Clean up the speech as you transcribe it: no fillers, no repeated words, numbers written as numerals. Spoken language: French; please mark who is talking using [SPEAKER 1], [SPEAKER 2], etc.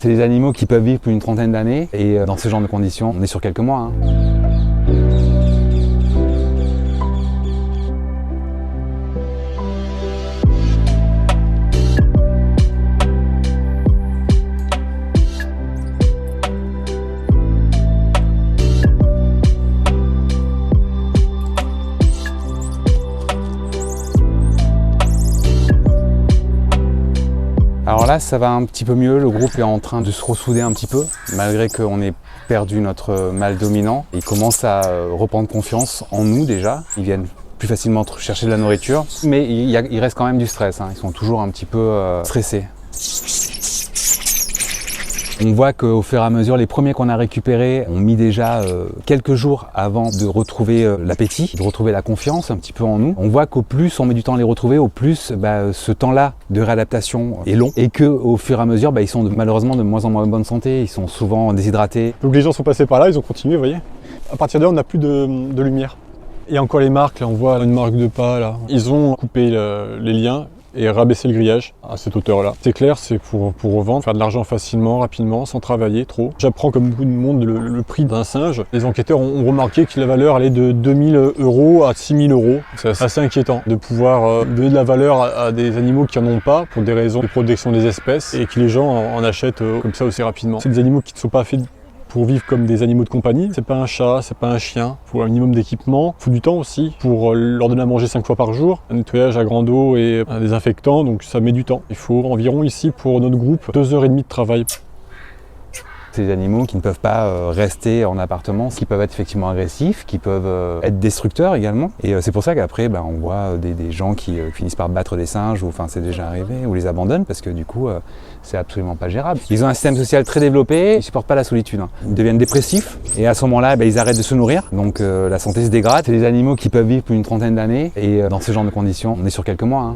[SPEAKER 1] C'est des animaux qui peuvent vivre plus d'une trentaine d'années et dans ce genre de conditions, on est sur quelques mois. Alors là, ça va un petit peu mieux, le groupe est en train de se ressouder un petit peu, malgré qu'on ait perdu notre mâle dominant. Ils commencent à reprendre confiance en nous déjà, ils viennent plus facilement chercher de la nourriture, mais il reste quand même du stress, ils sont toujours un petit peu stressés. On voit qu'au fur et à mesure, les premiers qu'on a récupérés ont mis déjà quelques jours avant de retrouver l'appétit, de retrouver la confiance un petit peu en nous. On voit qu'au plus on met du temps à les retrouver, au plus ce temps-là de réadaptation est long et qu'au fur et à mesure, ils sont malheureusement de moins en moins bonne santé, ils sont souvent déshydratés.
[SPEAKER 2] Donc les gens sont passés par là, ils ont continué, vous voyez. À partir de là, on n'a plus de lumière. Il y a encore les marques, là on voit une marque de pas là. Ils ont coupé les liens et rabaisser le grillage à cette hauteur-là. C'est clair, c'est pour revendre, faire de l'argent facilement, rapidement, sans travailler trop. J'apprends comme beaucoup de monde le prix d'un singe. Les enquêteurs ont remarqué que la valeur allait de 2000 € à 6000 €. C'est assez inquiétant de pouvoir donner de la valeur à des animaux qui n'en ont pas pour des raisons de protection des espèces et que les gens en achètent comme ça aussi rapidement. C'est des animaux qui ne sont pas faits pour vivre comme des animaux de compagnie. C'est pas un chat, c'est pas un chien. Il faut un minimum d'équipement. Il faut du temps aussi pour leur donner à manger 5 fois par jour. Un nettoyage à grande eau et un désinfectant, donc ça met du temps. Il faut environ ici pour notre groupe 2h30 de travail.
[SPEAKER 1] C'est des animaux qui ne peuvent pas rester en appartement, qui peuvent être effectivement agressifs, qui peuvent être destructeurs également. Et c'est pour ça qu'après, on voit des gens qui finissent par battre des singes, ou enfin c'est déjà arrivé, ou les abandonnent parce que du coup, c'est absolument pas gérable. Ils ont un système social très développé, ils supportent pas la solitude. Ils deviennent dépressifs et à ce moment-là, ils arrêtent de se nourrir, donc la santé se dégrade. C'est des animaux qui peuvent vivre plus d'une trentaine d'années et dans ce genre de conditions, on est sur quelques mois.